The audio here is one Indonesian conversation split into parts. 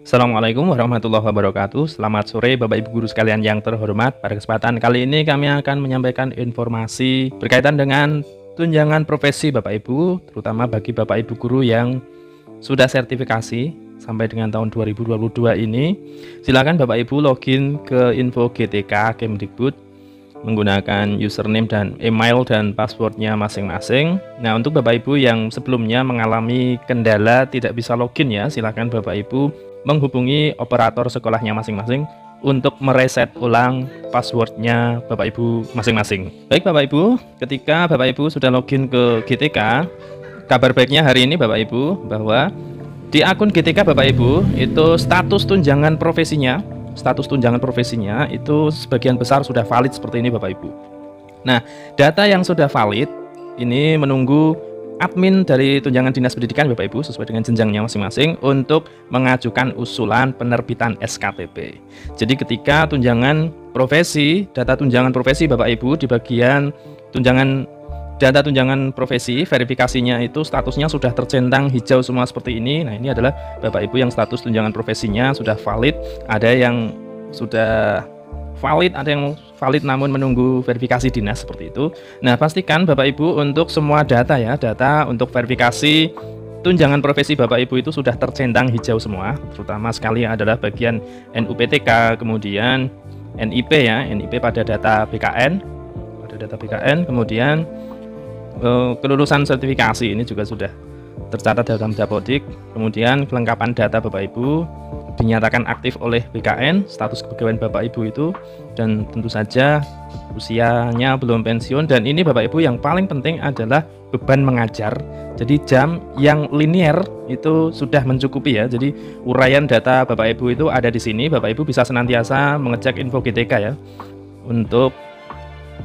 Assalamualaikum warahmatullahi wabarakatuh. Selamat sore Bapak Ibu guru sekalian yang terhormat. Pada kesempatan kali ini kami akan menyampaikan informasi berkaitan dengan tunjangan profesi Bapak Ibu, terutama bagi Bapak Ibu guru yang sudah sertifikasi sampai dengan tahun 2022 ini. Silakan Bapak Ibu login ke info GTK Kemdikbud menggunakan username dan email dan passwordnya masing-masing. Nah, untuk Bapak Ibu yang sebelumnya mengalami kendala tidak bisa login ya, silakan Bapak Ibu menghubungi operator sekolahnya masing-masing untuk mereset ulang passwordnya Bapak Ibu masing-masing. Baik Bapak Ibu, ketika Bapak Ibu sudah login ke GTK, kabar baiknya hari ini Bapak Ibu bahwa di akun GTK Bapak Ibu itu status tunjangan profesinya itu sebagian besar sudah valid seperti ini Bapak Ibu. Nah, data yang sudah valid ini menunggu admin dari tunjangan dinas pendidikan Bapak Ibu sesuai dengan jenjangnya masing-masing untuk mengajukan usulan penerbitan SKTP. Jadi ketika tunjangan profesi, data tunjangan profesi Bapak Ibu di bagian data tunjangan profesi, verifikasinya itu statusnya sudah tercentang hijau semua seperti ini. Nah, ini adalah Bapak Ibu yang status tunjangan profesinya sudah valid, ada yang sudah valid, ada yang valid namun menunggu verifikasi dinas seperti itu. Nah, pastikan Bapak Ibu untuk semua data ya, data untuk verifikasi tunjangan profesi Bapak Ibu itu sudah tercentang hijau semua, terutama sekali adalah bagian NUPTK, kemudian NIP ya, NIP pada data BKN, kemudian kelulusan sertifikasi ini juga sudah tercatat dalam Dapodik. Kemudian kelengkapan data Bapak Ibu dinyatakan aktif oleh BKN, status kepegawaian Bapak Ibu itu, dan tentu saja usianya belum pensiun. Dan ini Bapak Ibu yang paling penting adalah beban mengajar. Jadi jam yang linear itu sudah mencukupi ya. Jadi uraian data Bapak Ibu itu ada di sini. Bapak Ibu bisa senantiasa mengecek info GTK ya untuk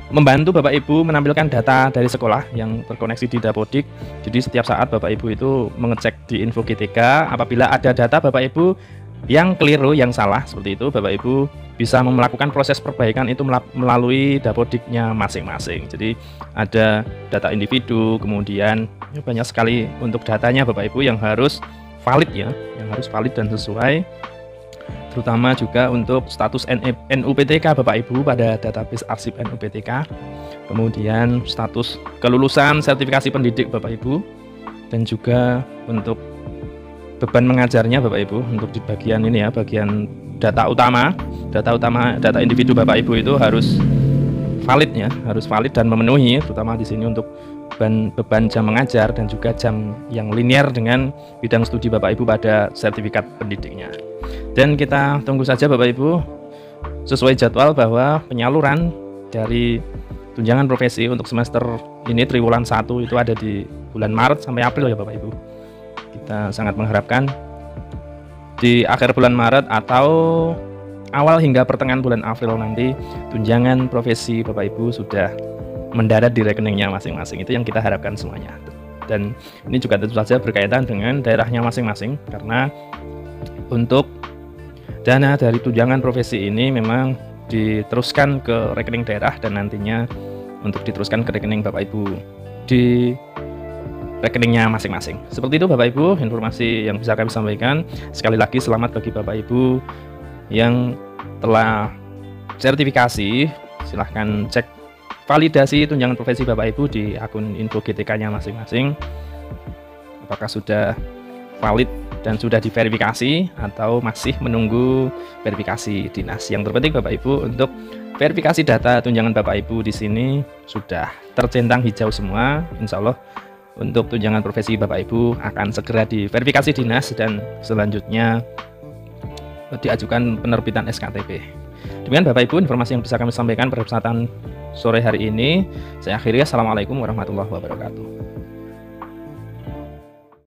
membantu Bapak Ibu menampilkan data dari sekolah yang terkoneksi di Dapodik. Jadi setiap saat Bapak Ibu itu mengecek di info GTK, apabila ada data Bapak Ibu yang keliru, yang salah seperti itu, Bapak Ibu bisa melakukan proses perbaikan itu melalui Dapodiknya masing-masing. Jadi ada data individu, kemudian ya banyak sekali untuk datanya Bapak Ibu yang harus valid ya, yang harus valid dan sesuai. Terutama juga untuk status NUPTK Bapak Ibu pada database arsip NUPTK, kemudian status kelulusan sertifikasi pendidik Bapak Ibu, dan juga untuk beban mengajarnya Bapak Ibu. Untuk di bagian ini ya, bagian data utama, data individu Bapak Ibu itu harus valid ya, harus valid dan memenuhi, terutama di sini untuk beban jam mengajar dan juga jam yang linear dengan bidang studi Bapak Ibu pada sertifikat pendidiknya. Dan kita tunggu saja Bapak Ibu sesuai jadwal bahwa penyaluran dari tunjangan profesi untuk semester ini triwulan 1 itu ada di bulan Maret sampai April ya Bapak Ibu. Kita sangat mengharapkan di akhir bulan Maret atau awal hingga pertengahan bulan April nanti tunjangan profesi Bapak Ibu sudah mendarat di rekeningnya masing-masing. Itu yang kita harapkan semuanya. Dan ini juga tentu saja berkaitan dengan daerahnya masing-masing, karena untuk dana dari tunjangan profesi ini memang diteruskan ke rekening daerah dan nantinya untuk diteruskan ke rekening Bapak Ibu di rekeningnya masing-masing. Seperti itu Bapak Ibu informasi yang bisa kami sampaikan. Sekali lagi selamat bagi Bapak Ibu yang telah sertifikasi. Silahkan cek validasi tunjangan profesi Bapak Ibu di akun info GTK-nya masing-masing, apakah sudah valid dan sudah diverifikasi atau masih menunggu verifikasi dinas. Yang terpenting Bapak Ibu untuk verifikasi data tunjangan Bapak Ibu di sini sudah tercentang hijau semua. Insya Allah untuk tunjangan profesi Bapak Ibu akan segera diverifikasi dinas dan selanjutnya diajukan penerbitan SKTP. Demikian Bapak Ibu informasi yang bisa kami sampaikan pada kesempatan sore hari ini. Saya akhiri. Assalamualaikum warahmatullahi wabarakatuh.